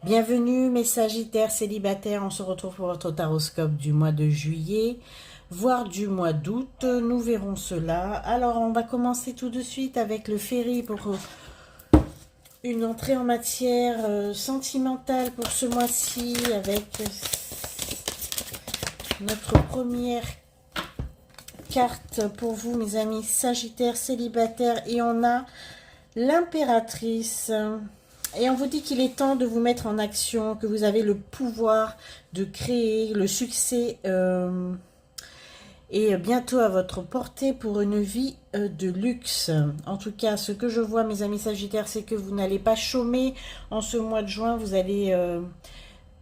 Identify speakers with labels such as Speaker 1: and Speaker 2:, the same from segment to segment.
Speaker 1: Bienvenue mes Sagittaires célibataires, on se retrouve pour votre taroscope du mois de juillet, voire du mois d'août, nous verrons cela. Alors on va commencer tout de suite avec le féri pour une entrée en matière sentimentale pour ce mois-ci avec notre première carte pour vous mes amis Sagittaires célibataires et on a l'impératrice. Et on vous dit qu'il est temps de vous mettre en action, que vous avez le pouvoir de créer le succès et bientôt à votre portée pour une vie de luxe. En tout cas, ce que je vois, mes amis Sagittaires, c'est que vous n'allez pas chômer en ce mois de juin. Vous allez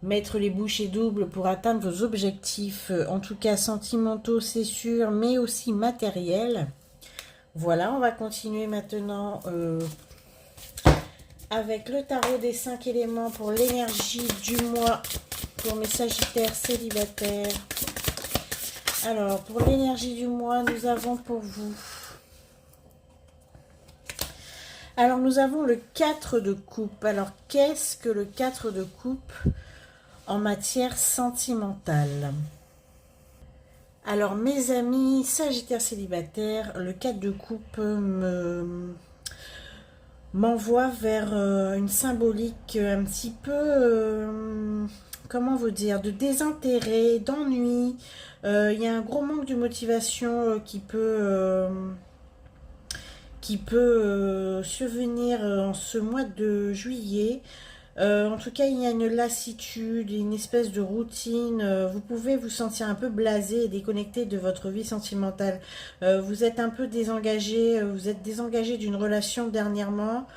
Speaker 1: mettre les bouchées doubles pour atteindre vos objectifs, en tout cas sentimentaux, c'est sûr, mais aussi matériels. Voilà, on va continuer maintenant avec le tarot des 5 éléments pour l'énergie du mois pour mes Sagittaires célibataires. Alors, pour l'énergie du mois, nous avons pour vous... Alors, nous avons le 4 de coupe. Alors, qu'est-ce que le 4 de coupe en matière sentimentale? Alors, mes amis Sagittaires célibataires, le 4 de coupe m'envoie vers une symbolique un petit peu, comment vous dire, de désintérêt, d'ennui. Il y a un gros manque de motivation qui peut survenir en ce mois de juillet. En tout cas, il y a une lassitude, une espèce de routine. Vous pouvez vous sentir un peu blasé et déconnecté de votre vie sentimentale. Vous êtes un peu désengagé, vous êtes désengagé d'une relation dernièrement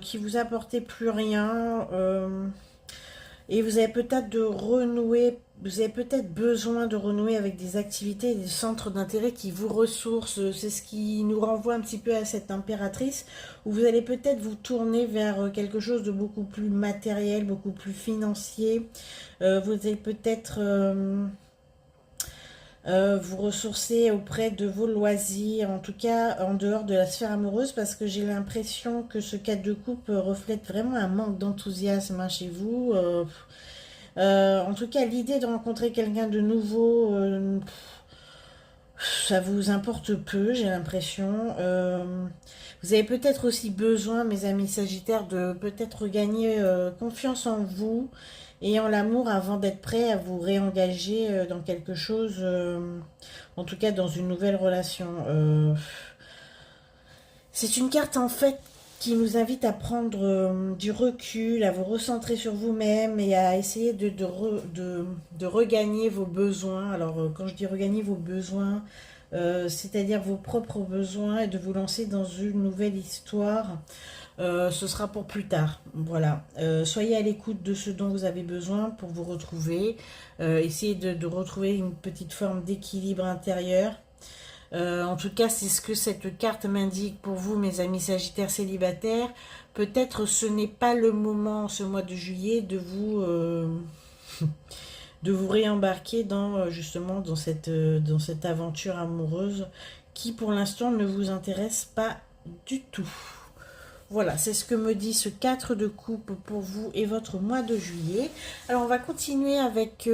Speaker 1: qui vous apportait plus rien. Et vous avez peut-être vous avez peut-être besoin de renouer avec des activités et des centres d'intérêt qui vous ressourcent. C'est ce qui nous renvoie un petit peu à cette impératrice, où vous allez peut-être vous tourner vers quelque chose de beaucoup plus matériel, beaucoup plus financier. Vous allez peut-être vous ressourcer auprès de vos loisirs, en tout cas en dehors de la sphère amoureuse, parce que j'ai l'impression que ce 4 de coupe reflète vraiment un manque d'enthousiasme chez vous. En tout cas, l'idée de rencontrer quelqu'un de nouveau, ça vous importe peu, j'ai l'impression. Vous avez peut-être aussi besoin, mes amis Sagittaires, de peut-être regagner confiance en vous et en l'amour avant d'être prêt à vous réengager dans quelque chose, en tout cas dans une nouvelle relation. C'est une carte en fait qui nous invite à prendre du recul, à vous recentrer sur vous-même et à essayer de regagner vos besoins. Alors quand je dis regagner vos besoins, c'est-à-dire vos propres besoins et de vous lancer dans une nouvelle histoire. Ce sera pour plus tard. Voilà. Soyez à l'écoute de ce dont vous avez besoin pour vous retrouver. Essayez de retrouver une petite forme d'équilibre intérieur. En tout cas, c'est ce que cette carte m'indique pour vous, mes amis Sagittaires célibataires. Peut-être ce n'est pas le moment, ce mois de juillet, de vous réembarquer dans justement dans cette aventure amoureuse qui, pour l'instant, ne vous intéresse pas du tout. Voilà, c'est ce que me dit ce 4 de coupe pour vous et votre mois de juillet. Alors, on va continuer avec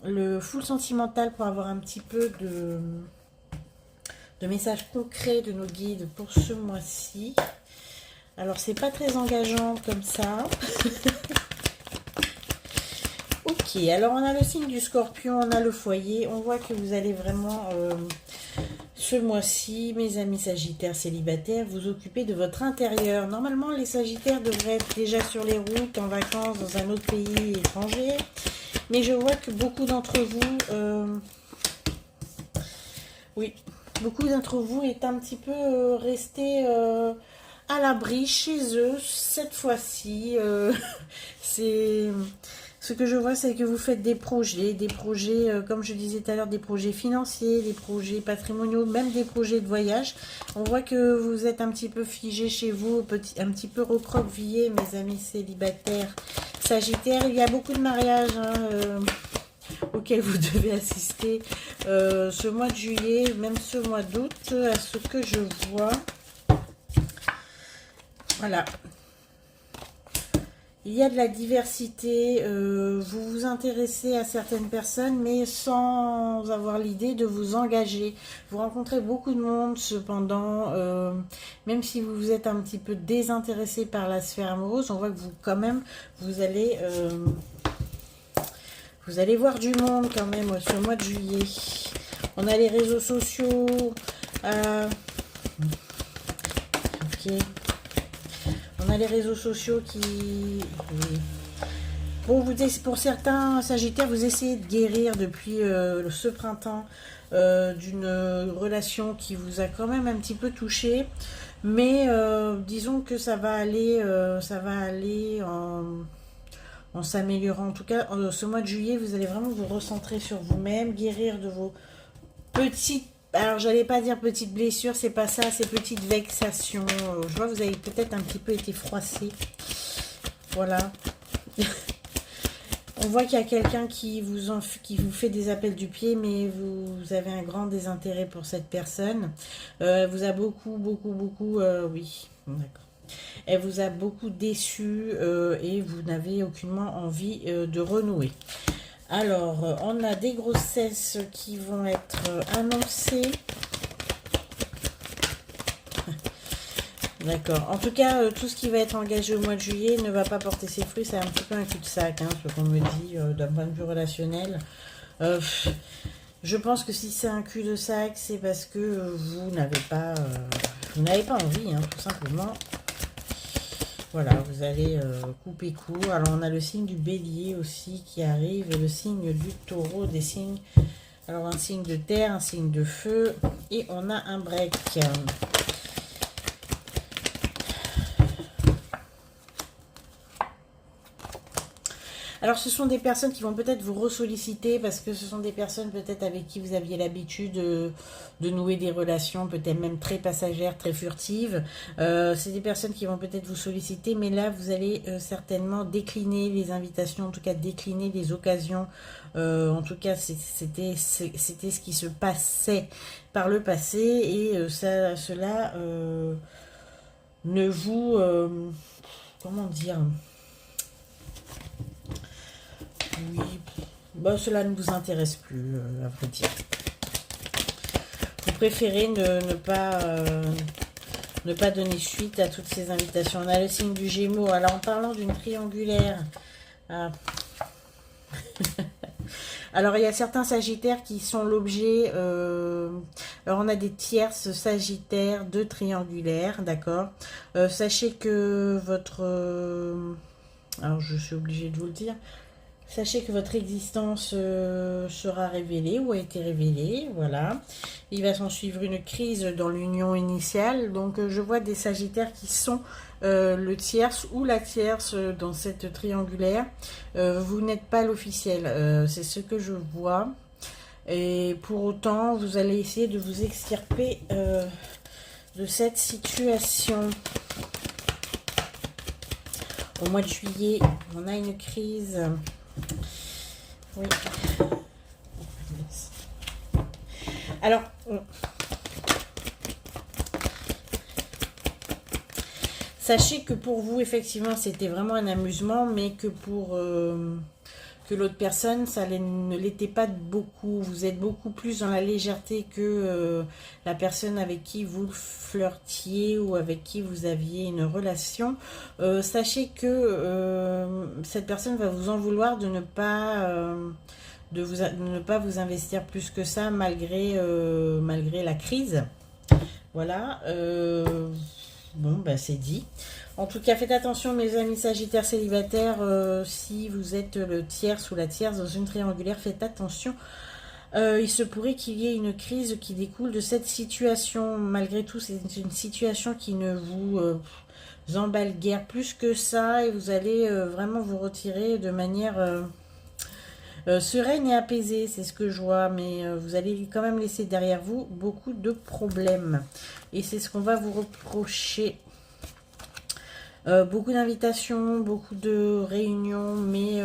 Speaker 1: le full sentimental pour avoir un petit peu de messages concrets de nos guides pour ce mois-ci. Alors, c'est pas très engageant comme ça. Ok, alors on a le signe du Scorpion, on a le foyer. On voit que vous allez vraiment... ce mois-ci, mes amis Sagittaires célibataires, vous occupez de votre intérieur. Normalement, les Sagittaires devraient être déjà sur les routes, en vacances, dans un autre pays étranger. Mais je vois que beaucoup d'entre vous... oui, beaucoup d'entre vous est un petit peu restés à l'abri chez eux cette fois-ci. C'est... Ce que je vois, c'est que vous faites des projets, comme je disais tout à l'heure, des projets financiers, des projets patrimoniaux, même des projets de voyage. On voit que vous êtes un petit peu figé chez vous, un petit peu recroquevillé, mes amis célibataires Sagittaires. Il y a beaucoup de mariages auxquels vous devez assister ce mois de juillet, même ce mois d'août, à ce que je vois. Voilà. Il y a de la diversité, vous vous intéressez à certaines personnes, mais sans avoir l'idée de vous engager. Vous rencontrez beaucoup de monde, cependant, même si vous vous êtes un petit peu désintéressé par la sphère amoureuse, on voit que vous, quand même, vous allez voir du monde quand même ce mois de juillet. On a les réseaux sociaux. Ok. On a les réseaux sociaux qui... Oui. Pour certains Sagittaires, vous essayez de guérir depuis ce printemps d'une relation qui vous a quand même un petit peu touché. Mais disons que ça va aller en s'améliorant. En tout cas, ce mois de juillet, vous allez vraiment vous recentrer sur vous-même, guérir de vos petites... Alors, j'allais pas dire petites blessures, c'est pas ça, c'est petites vexations. Je vois que vous avez peut-être un petit peu été froissé. Voilà. On voit qu'il y a quelqu'un qui vous fait des appels du pied, mais vous avez un grand désintérêt pour cette personne. Elle vous a beaucoup, oui, d'accord. Elle vous a beaucoup déçu et vous n'avez aucunement envie de renouer. Alors, on a des grossesses qui vont être annoncées. D'accord. En tout cas, tout ce qui va être engagé au mois de juillet ne va pas porter ses fruits. C'est un petit peu un cul-de-sac, hein, ce qu'on me dit d'un point de vue relationnel. Je pense que si c'est un cul-de-sac, c'est parce que vous n'avez pas envie, hein, tout simplement. Voilà, vous allez couper court. Alors, on a le signe du bélier aussi qui arrive, et le signe du taureau, des signes. Alors, un signe de terre, un signe de feu, et on a un break. Alors, ce sont des personnes qui vont peut-être vous ressolliciter parce que ce sont des personnes peut-être avec qui vous aviez l'habitude de nouer des relations, peut-être même très passagères, très furtives. C'est des personnes qui vont peut-être vous solliciter, mais là, vous allez certainement décliner les invitations, en tout cas décliner les occasions. En tout cas, c'était ce qui se passait par le passé et cela ne vous... comment dire ? Oui, bah, cela ne vous intéresse plus, à vrai dire. Vous préférez ne pas donner suite à toutes ces invitations. On a le signe du Gémeaux. Alors, en parlant d'une triangulaire... Alors, il y a certains Sagittaires qui sont l'objet... alors, on a des tierces Sagittaires de triangulaires, d'accord. Sachez que votre... alors, je suis obligée de vous le dire... Sachez que votre existence sera révélée ou a été révélée, voilà. Il va s'en suivre une crise dans l'union initiale. Donc, je vois des Sagittaires qui sont le tierce ou la tierce dans cette triangulaire. Vous n'êtes pas l'officiel, c'est ce que je vois. Et pour autant, vous allez essayer de vous extirper de cette situation. Au mois de juillet, on a une crise... Oui. Alors, sachez que pour vous, effectivement, c'était vraiment un amusement, mais que pour que l'autre personne, ça ne l'était pas beaucoup. Vous êtes beaucoup plus dans la légèreté que la personne avec qui vous flirtiez ou avec qui vous aviez une relation. Sachez que cette personne va vous en vouloir de ne pas vous investir plus que ça malgré la crise. Voilà. Bon, ben c'est dit. En tout cas, faites attention, mes amis Sagittaires célibataires, si vous êtes le tierce ou la tierce dans une triangulaire, faites attention. Il se pourrait qu'il y ait une crise qui découle de cette situation. Malgré tout, c'est une situation qui ne vous emballe guère plus que ça et vous allez vraiment vous retirer de manière sereine et apaisée. C'est ce que je vois, mais vous allez quand même laisser derrière vous beaucoup de problèmes. Et c'est ce qu'on va vous reprocher. Beaucoup d'invitations, beaucoup de réunions, mais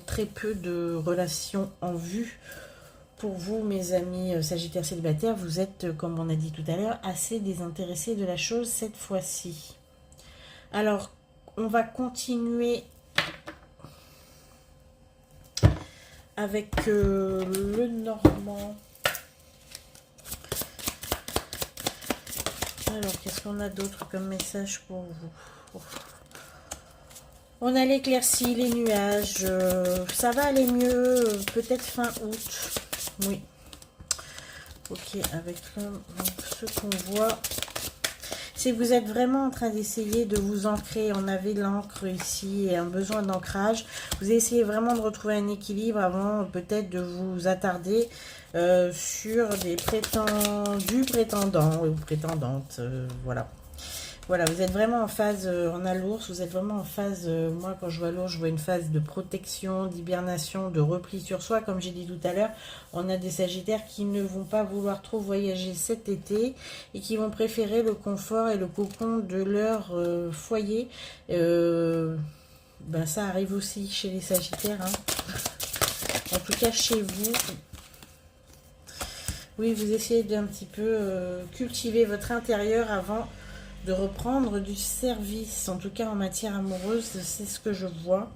Speaker 1: très peu de relations en vue. Pour vous, mes amis Sagittaires célibataires, vous êtes, comme on a dit tout à l'heure, assez désintéressés de la chose cette fois-ci. Alors, on va continuer avec le Normand. Alors, qu'est-ce qu'on a d'autre comme message pour vous? On a l'éclaircie, les nuages. Ça va aller mieux, peut-être fin août. Oui. Ok, avec ce qu'on voit. Si vous êtes vraiment en train d'essayer de vous ancrer, on avait l'encre ici et un besoin d'ancrage, vous essayez vraiment de retrouver un équilibre avant peut-être de vous attarder sur des prétendants ou prétendantes, voilà. Voilà, vous êtes vraiment en phase, on a l'ours, vous êtes vraiment en phase, moi quand je vois l'ours, je vois une phase de protection, d'hibernation, de repli sur soi. Comme j'ai dit tout à l'heure, on a des sagittaires qui ne vont pas vouloir trop voyager cet été et qui vont préférer le confort et le cocon de leur foyer. Ben ça arrive aussi chez les sagittaires, hein. En tout cas chez vous. Oui, vous essayez d'un petit peu cultiver votre intérieur avant de reprendre du service, en tout cas en matière amoureuse, c'est ce que je vois.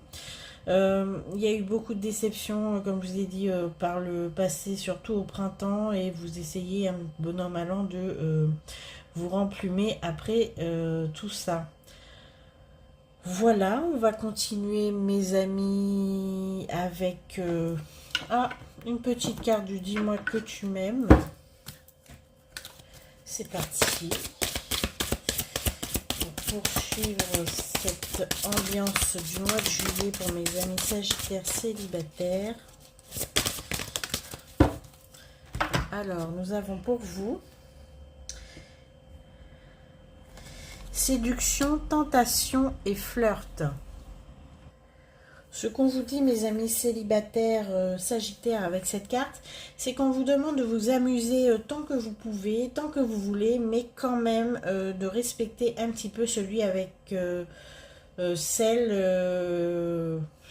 Speaker 1: Il y a eu beaucoup de déceptions, comme je vous ai dit, par le passé, surtout au printemps, et vous essayez, un bon an mal an, de vous remplumer après tout ça. Voilà, on va continuer, mes amis, avec une petite carte du Dis-moi que tu m'aimes. C'est parti. Poursuivre cette ambiance du mois de juillet pour mes amis sagittaires célibataires. Alors, nous avons pour vous séduction, tentation et flirt. Ce qu'on vous dit, mes amis célibataires sagittaires, avec cette carte, c'est qu'on vous demande de vous amuser tant que vous pouvez, tant que vous voulez, mais quand même de respecter un petit peu celui avec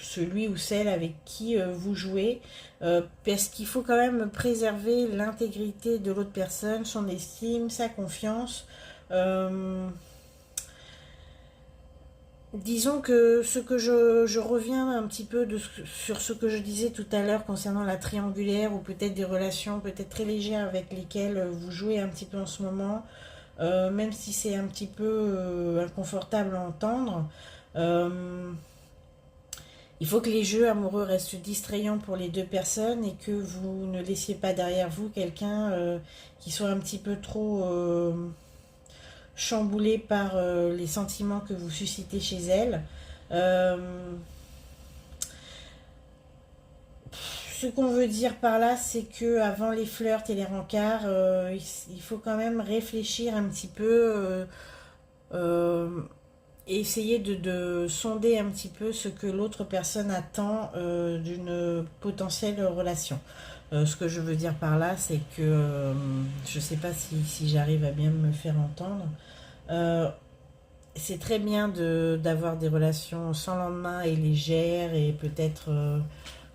Speaker 1: celui ou celle avec qui vous jouez, parce qu'il faut quand même préserver l'intégrité de l'autre personne, son estime, sa confiance. Disons que ce que je reviens un petit peu sur ce que je disais tout à l'heure concernant la triangulaire ou peut-être des relations peut-être très légères avec lesquelles vous jouez un petit peu en ce moment, même si c'est un petit peu inconfortable à entendre. Il faut que les jeux amoureux restent distrayants pour les deux personnes et que vous ne laissiez pas derrière vous quelqu'un qui soit un petit peu trop chamboulée par les sentiments que vous suscitez chez elle. Ce qu'on veut dire par là, c'est que avant les flirts et les rencarts, il faut quand même réfléchir un petit peu, et essayer de sonder un petit peu ce que l'autre personne attend d'une potentielle relation. Ce que je veux dire par là, c'est que je ne sais pas si j'arrive à bien me faire entendre. C'est très bien d'avoir des relations sans lendemain et légères et peut-être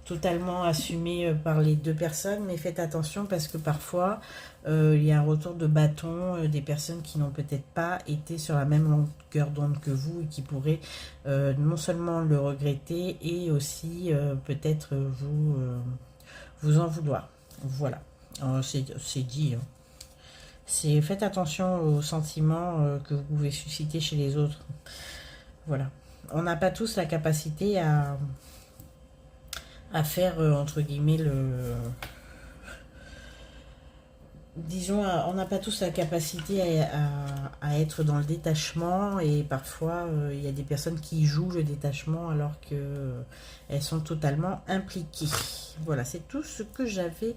Speaker 1: totalement assumées par les deux personnes, mais faites attention parce que parfois il y a un retour de bâton des personnes qui n'ont peut-être pas été sur la même longueur d'onde que vous et qui pourraient non seulement le regretter et aussi peut-être vous en vouloir. Voilà, c'est dit, hein. Faites attention aux sentiments que vous pouvez susciter chez les autres. Voilà. On n'a pas tous la capacité à faire, entre guillemets, disons, on n'a pas tous la capacité à être dans le détachement et parfois, il y a des personnes qui jouent le détachement alors qu'elles sont totalement impliquées. Voilà, c'est tout ce que j'avais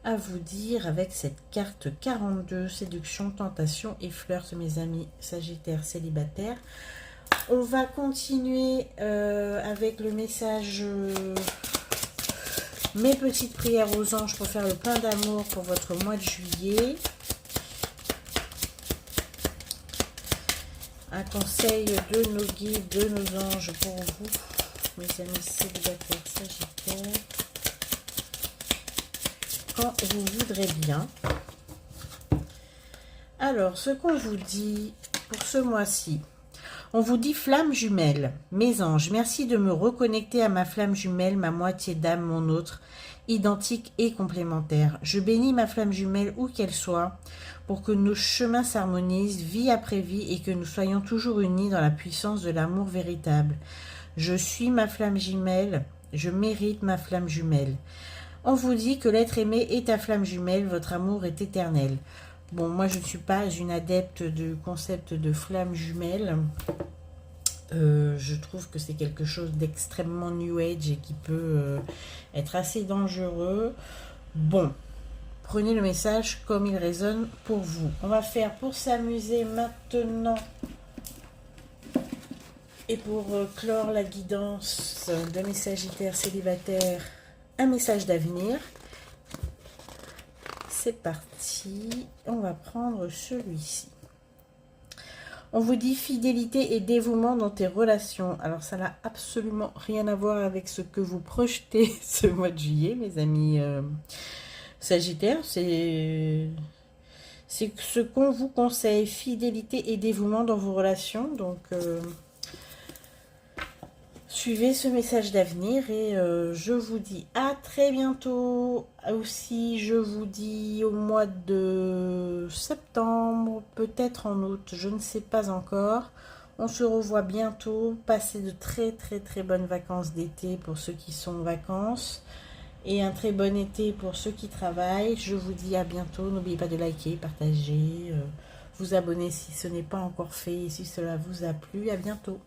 Speaker 1: à vous dire avec cette carte 42, séduction, tentation et flirt, mes amis sagittaires célibataires. On va continuer avec le message mes petites prières aux anges pour faire le plein d'amour pour votre mois de juillet. Un conseil de nos guides, de nos anges pour vous, mes amis célibataires sagittaires, quand vous voudrez bien. Alors, ce qu'on vous dit pour ce mois-ci, On vous dit flamme jumelle. Mes anges, merci de me reconnecter à ma flamme jumelle, ma moitié d'âme, mon autre, identique et complémentaire. Je bénis ma flamme jumelle où qu'elle soit, pour que nos chemins s'harmonisent vie après vie et que nous soyons toujours unis dans la puissance de l'amour véritable. Je suis ma flamme jumelle, je mérite ma flamme jumelle. On vous dit que l'être aimé est ta flamme jumelle, votre amour est éternel. Bon, moi je ne suis pas une adepte du concept de flamme jumelle. Je trouve que c'est quelque chose d'extrêmement new age et qui peut être assez dangereux. Bon, prenez le message comme il résonne pour vous. On va faire pour s'amuser maintenant et pour clore la guidance de mes sagittaires célibataires, un message d'avenir. C'est parti, on va prendre celui-ci. On vous dit fidélité et dévouement dans tes relations. Alors ça n'a absolument rien à voir avec ce que vous projetez ce mois de juillet, mes amis sagittaires. C'est ce qu'on vous conseille, fidélité et dévouement dans vos relations. Donc suivez ce message d'avenir et je vous dis à très bientôt. Aussi, je vous dis au mois de septembre, peut-être en août, je ne sais pas encore. On se revoit bientôt. Passez de très très très bonnes vacances d'été pour ceux qui sont en vacances et un très bon été pour ceux qui travaillent. Je vous dis à bientôt. N'oubliez pas de liker, partager, vous abonner si ce n'est pas encore fait et si cela vous a plu. À bientôt.